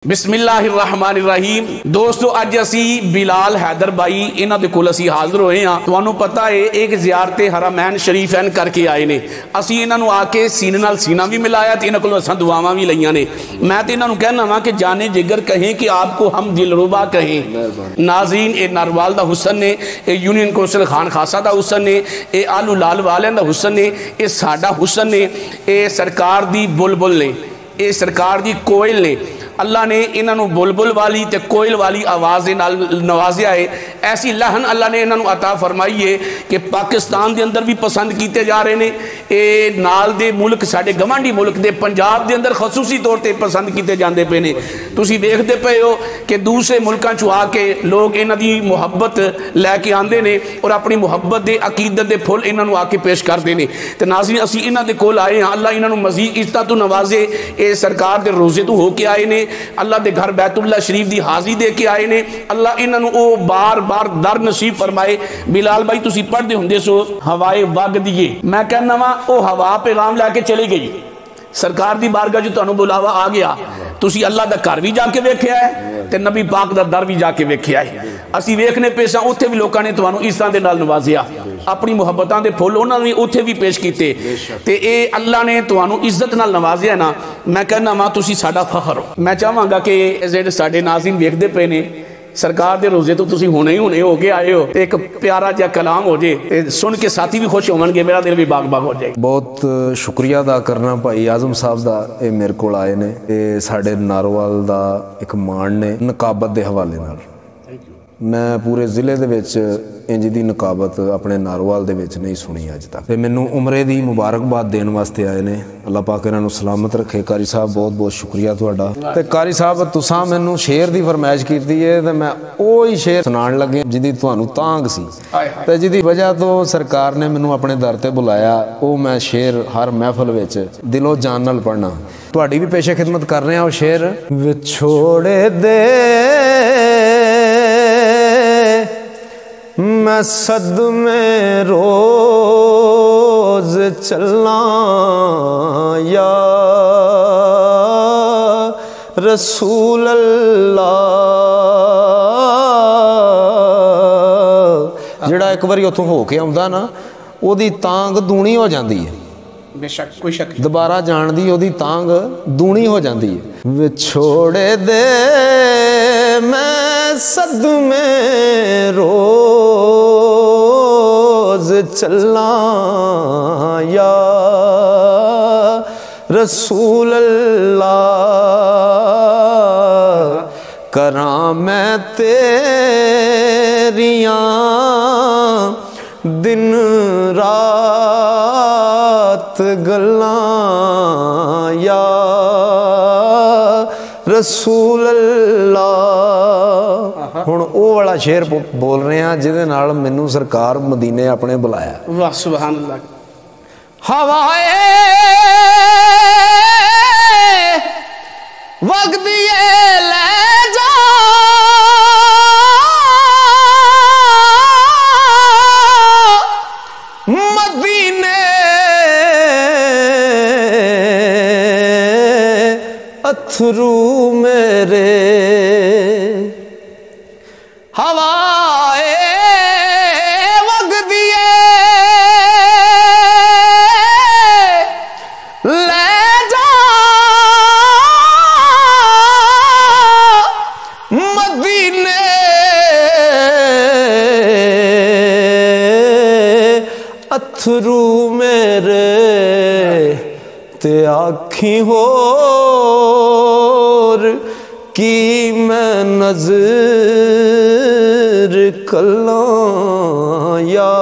बिस्मिल्लाहिर्रहमानिर्रहीम। दोस्तों अज असी बिलाल हैदर भाई इन्हां दे कोल असी हाज़र होए हाँ। तुहानू पता है एक ज़ियारत हरमैन शरीफैन करके आए ने। असी इन्हां नू आके सीने नाल सीना भी मिलाया तो इन्हां कोलों असां दुआवां भी लईयां ने। मैं तो इन्हां नू कहना वा कि जाने जिगर कहें कि आपको हम दिलरुबा कहें। नाज़रीन ए नारवाल दा हुसन ने, ए यूनियन कौंसल खान खासा दा हुसन ने, ए आलू लाल वालियां दा हुसन ने, ए साडा हुसन ने, ए सरकार दी बुलबुल ने, ए सरकार दी कोयल ने। अल्लाह ने इन्हों बुलबुल वाली ते कोयल वाली आवाज़ के नाल नवाजिया है। ऐसी लहन अल्लाह ने इन्हों अता फरमाई है कि पाकिस्तान के अंदर भी पसंद किए जा रहे हैं। ये नाल दे मुल्क साडे गवांढी मुल्क दे पंजाब के अंदर खसूसी तौर पर पसंद किए जाते पे ने। तुसीं वेखदे पे हो कि दूसरे मुल्कों चों आके लोग इन्हां दी मुहब्बत लैके आते हैं और अपनी मुहब्बत के अकीदत के फुल इन्हों आके पेश करते हैं। तो नाज़रीन असीं इन्हां दे कोल आए हाँ। अल्लाह इन्हों मजीद इज्जत तो नवाजे। ये सरकार के रोजे तो होके आए ने, अल्लाह के घर बैतुल्ला शरीफ की हाज़री दे के आए ने। अल्लाह इन्हों बार बार दर नसीब फरमाए। बिलाल भाई तुसीं पढ़ते होंदे सो हवाए वग दिए, मैं कहना वा वो हवा पैगाम लैके चली गई। सरकार की बारगाह जो तुहानू बुलावा आ गया, तुसीं अल्लाह का घर भी जाके वेख्या है ते नबी पाक का दर भी जाके वेख्या है। असीं वेखने पे सां उत्थे भी लोगों ने तुहानू इज्जतां दे नाल नवाजिया, अपनी मुहब्बतां दे फुल उन्होंने भी उत्थे भी पेश किए। ते ये अल्लाह ने तुहानू इज्जत नाल नवाजिया ना, मैं कहना वा तुसीं साडा फखर हो। मैं चाहांगा कि जिहड़े साडे नाज़रीन वेखदे पे ने, सरकार के रोजे तो तुसीं हुणे ही हो के आए हो, एक प्यारा जिहा कलाम हो जाए सुन के साथी भी खुश होवणगे, मेरा दिल भी बाग बाग हो जाए। बहुत शुक्रिया अदा करना भाई आजम साहब का, ये मेरे को आए ने, ये साडे नारोवाल का एक मान ने नकाबत के हवाले नाल। मैं पूरे जिले दे विच इंज दी नकाबत अपने नारोवाल दे विच नहीं सुनी अज तक। ते मैनू उमरे दी मुबारकबाद देन वास्ते आए ने। अल्लाह पाक इन्हां नू सलामत रखे। कारी साहब बहुत बहुत शुक्रिया तुहाडा। ते कारी साहब तुसां मैनू शेर दी फरमाइश कीती है ते मैं ओही शेर सुनाण लगे जिहदी तुहानू तांग सी ते जिहदी वजह तो सरकार ने मैनू अपने दर ते बुलाया। वो मैं शेर हर महफल विच दिलो जान नाल पढ़ना। तुहाडी भी पेशे खिदमत कर रहे हैं। वो शेर विछोड़े दे मैं सद में रोज चलना या रसूल अल्लाह। जिहड़ा एक बारी उतों हो के आउंदा ना, ओदी तांग दूनी हो जाती है। बेशक कोई शक नहीं। दोबारा जान दी ओदी तांग दूनी हो जाती है। विछोड़े दे मैं सद में रोज चलना या रसूल अल्लाह। करां मैं तेरियां दिन रात गल्लां या रसूल अल्लाह। हुण ओ वाला शेर बोल रहे हैं जिहदे नाल मैनू सरकार मदीने अपने बुलाया। वाह सुभान अल्लाह। हवाए वग दिए ले जा मदीने अथरू मेरे। हवाए वग दिए ले जा मदीने अथरू मेरे ते आखी होर की मैं नज़र कल्लां या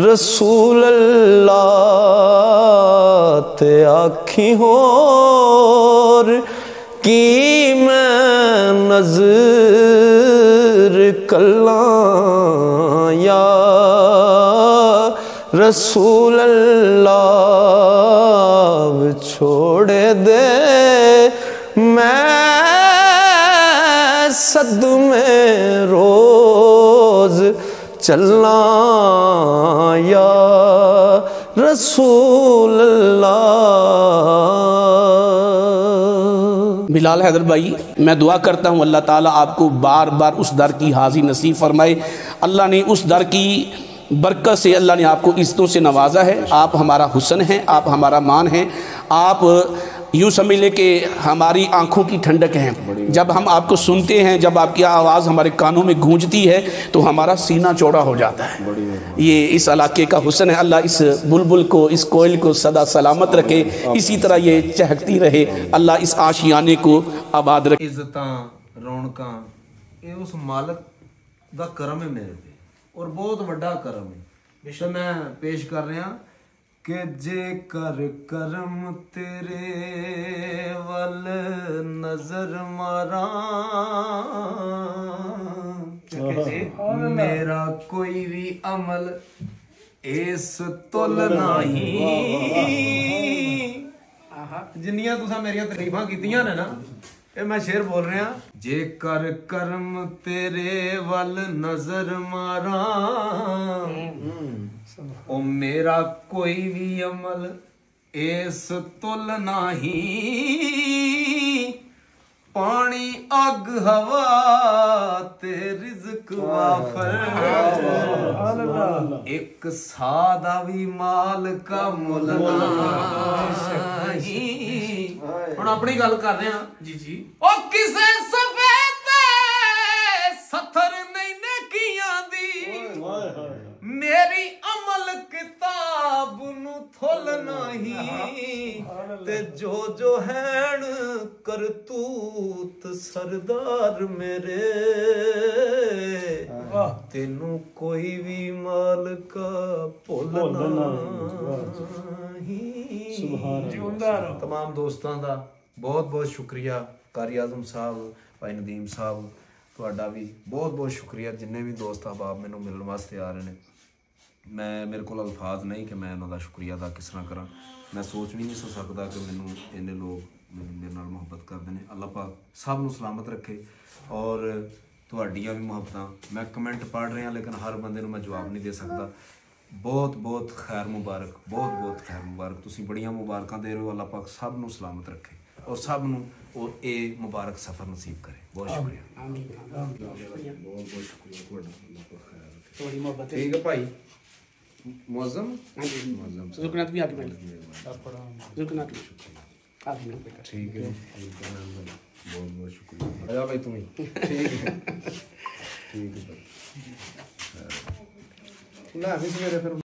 रसूल अल्लाह। ते आखी होर की मैं नज़र कल्लां या रसूल अल्लाह। छोड़े दे मैं सद में रोज चलना या रसूल अल्लाह। बिलाल हैदर भाई, मैं दुआ करता हूँ अल्लाह ताला आपको बार बार उस दर की हाज़िर नसीब फरमाए। अल्लाह ने उस दर की बरकत से अल्लाह ने आपको इज़्ज़तों से नवाजा है। आप हमारा हुस्न हैं, आप हमारा मान हैं, आप यूँ समझ ले कि हमारी आँखों की ठंडक हैं। जब हम आपको सुनते हैं, जब आपकी आवाज़ हमारे कानों में गूंजती है तो हमारा सीना चौड़ा हो जाता है। ये इस इलाके का हुस्न है। अल्लाह इस बुलबुल को, इस कोयल को सदा सलामत रखे, इसी तरह ये चहकती रहे। अल्लाह इस आशियाने को आबाद रखे। इज्जतां रौनकां ये उस मालक दा करम है मेरे पे, और बहुत वड्डा करम है। तो मैं पेश कर रहा कि जे कर करम तेरे वल नजर मारा, मेरा कोई भी अमल इस तुल नहीं। जिन्नियां तुसां मेरियां तरीफां कीतियां ने ना, ये मैं शेर बोल रहा। जे कर करम तेरे वल नजर मारा, ओ मेरा कोई भी अमल इस तुल नहीं। पानी अग हवा ते रिज़्क वाफर, एक सादा भी माल का मुल नहीं। हुण अपनी गल कर रहे हैं जी जी। ओ किसे सफेद सथर नहीं ने किया दी, मेरी अमल किताब नु थोल नहीं। ते जो हैन करतूत सरदार मेरे, तेनू कोई भी माल का भुल नहीं। तमाम दोस्तों का बहुत बहुत शुक्रिया। कारी आजम साहब, भाई नदीम साहब, ਤੁਹਾਡਾ भी बहुत बहुत शुक्रिया। जिन्ने भी दोस्त अहबाब मैनू मिलने वास्ते आ रहे हैं, मैं मेरे को अल्फाज नहीं कि मैं उन्होंने शुक्रिया अदा किस तरह करा। मैं सोच भी नहीं सकता कि मैनू इन्ने लोग मेरे नाल मुहब्बत करते हैं। अल्लाह पाक सब नू सलामत रखे। और तुहाड़ियां भी मुहब्बतां मैं कमेंट पढ़ रहा, लेकिन हर बंदे नू मैं जवाब नहीं दे सकता। बहुत बहुत खैर मुबारक, बहुत बहुत खैर मुबारक। तुसीं बड़ियां मुबारकां दे रहे हो। अल्लाह पाक सब नू सलामत रखे और सब नू और ये मुबारक सफ़र नसीब करे। बहुत शुक्रिया, बहुत बहुत शुक्रिया। ठीक है भाई मुअज़्ज़म, जुकनात भी आगे जुकनात ठीक है, बहुत बहुत शुक्रिया। आजा भाई तुम्हें ठीक है, ठीक है भाई ना अभी सवेरे फिर